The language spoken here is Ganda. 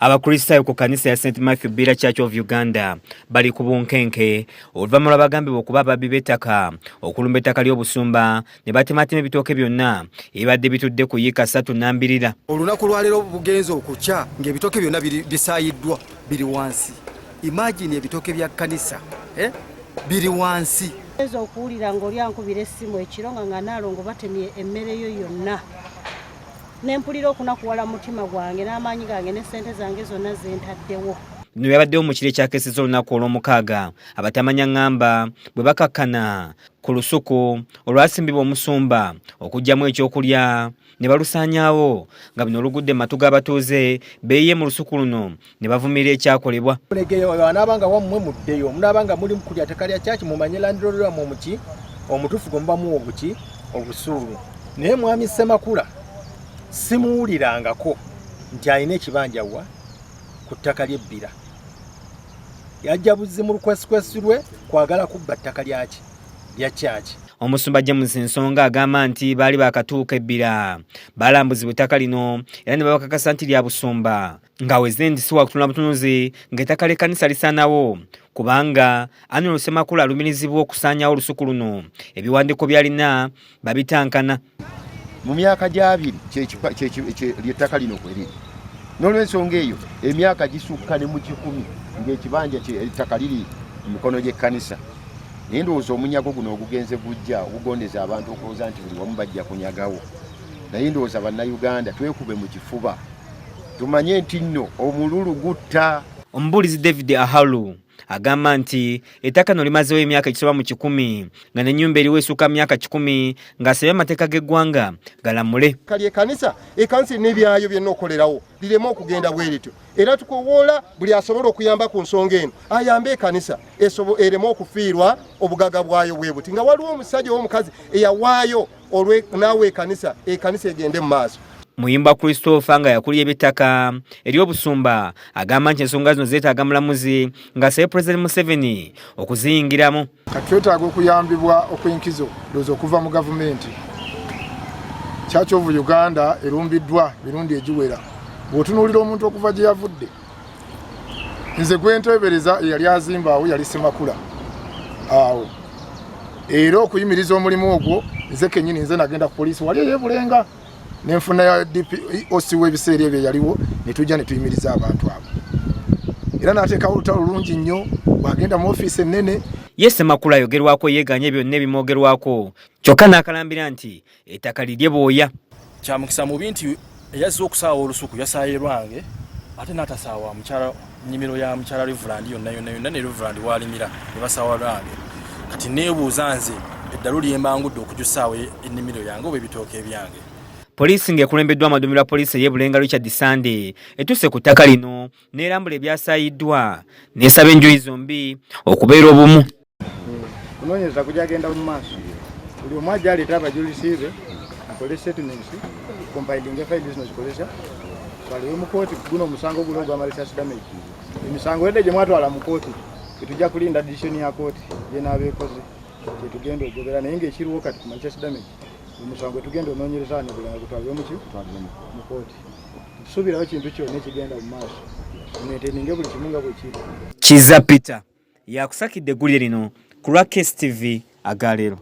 Abakristaayo ku kanisa ya St. Matthew Bira Church of Uganda bali ku bunkenke oluvannyuma lw'abagambibwa okuba ababbi b'ettaka okulumba ettaka ly'obusumba ne batematema ebitooke byonna ebibadde bitudde ku yiika 32. Olunaku lwaleero bugenzo okukya ng'ebitooke byonna bisaayiddwa biri wansi. Imagine ebitooke bya kanisa biri wansi. Ezo okuwulira ng'olyankubira essimu ekiro nga naalongo batemye emmere yo yonna. Nempulira okunakuwala mutima gwange n'amaanyi gange ne ssente zange zonna zentaddewo. Bino byabaddewo mu kiro ekyakeseza olunaku olw'omukaaga abatamanya ngamba bwe bakakkana ku lusuku olwasimbibwa omusumba okuggyamu ekyokulya ne balusaanyaawo nga bino olugudde matu g'abatuuze beeyiye mu lusuku luno ne bavumirira ekyakolebwa. Anaabanga wammwe muddeyo munaabanga muli ku ttaka lya kyaki mumanye landirolwamu omuki omutuufu gwe mubamu obuki obusuulu. Naye mwami Ssemakula simuwulirangako nti alina ekibanja wa ku ttaka ly'ebbira. Yajja buzzi mu lukwesikwesi lwe kwagala kubba ttaka lyaki lya kyaki. Omusumba James Nsonga agamba nti baali bakatuuka ebbira balambuzibwa ettaka lino era ne babakakasa nti lya busumba ng'aweze nti si wakutunula butunuzi ng'ettaka ly'ekkanisa lisaanawo kubanga Annual Ssemakula alumirizibwa okusaanyaawo olusuku luno ebiwandiiko byalina babitankana. Mu myaka gy'abiri ly'ettaka lino kwe liri. N'olw'ensonga eyo emyaka gisukka ne mu 10 ng'ekibanja ettaka liri mu mikono gy'ekkanisa. Naye ndowooza omunyago guno ogugenze gujja ogugondeza abantu okulowooza nti buli wamu bajja kunyagawo. Naye ndowooza bannayuganda twekube mu kifuba tumanye nti nno omululu gutta. Omubuulizi David Ahalu agamba nti ettaka no limazeewo emyaka egisoba mu 10 nga n'ennyumba eriwo esukka myaka 10 ng'asabye amateeka g'eggwanga galamule. Kali ekkanisa n'ebyayo byonna okolerawo lireme okugenda bwerityo. Era tukowoola buli asobola okuyamba ku nsonga eno ayambe ekkanisa ereme okufiirwa obugaga bwayo bwe buti. Nga waliwo omusajja w'omukazi eyawaayo naawe ekkanisa egende mu maaso. Muyimba Christopher nga yakulira eby'ettaka ery'obusumba agamba nti ensonga zino zeetaaga mulamuzi ng'asabye President Museveni okuziyingiramu. Kati twetaaga okuyambibwa okw'enkizo ndowooza okuva mu gavumenti. Church of Uganda erumbiddwa mirundi egiwera. Bw'otunuulira omuntu okuva gye yavudde, nze gwenteebereza eyali azimbaawo yali Ssemakula awo. Era okuyimiriza omulimu ogwo nze kennyini nze nagenda ku poliisi wali eyeebulenga nenfuna ya DPOC w'ebiseera ebyo yaliwo ne tujja ne tuyimiriza abantu abo. Era n'ateekawo olutalo lulungi nnyo bw'agenda mu ofiisi ennene. Ye Ssemakula ayogerwako yeeganye byonna ebimwogerwako kyokka n'akalambira nti ettaka lirye bwoya. Kyamukisa mubi nti yazze okusaawa olusuku yasaaye lwange ate n'atasaawa nnimiro ya mukyala Reverand yonna ne Reverand waalimira ne basaawa lwange. Kati neebuuza nze eddalu lyembangudde okujusaawo ennimiro yange oba ebitooke ebyange. Poliisi ng'ekulembeddwa amaduumiro ga poliisi ey'ebulenga Richard Sande etuuse ku ttaka lino n'erambula ebyasaayiddwa n'esaba enjuyi zombi okubeera obumu. Kunoonyereza kujagenda mu maaso. Buli omu ajja aleeta abajulisiibe akole statements compiling files zino zikozesa twaliwe mu kooti guno omusango guno gwa malicious damage. Emisango edde gye mwatwala mu kooti tetujja kulinda decision ya kooti ye n'abeekoze tetugenda ogobera naye ng'ekiriwo kati ku malicious damage omusango tugenda onoonyereza ne bulanga gutwaliwe mu kooti. Tusuubirawo kintu kyonna ekigenda mu maaso neeteninge buli kimu nga bwe kiri. Kiza Peter yakusakidde eggulire lino ku lwa KSTV agaleero.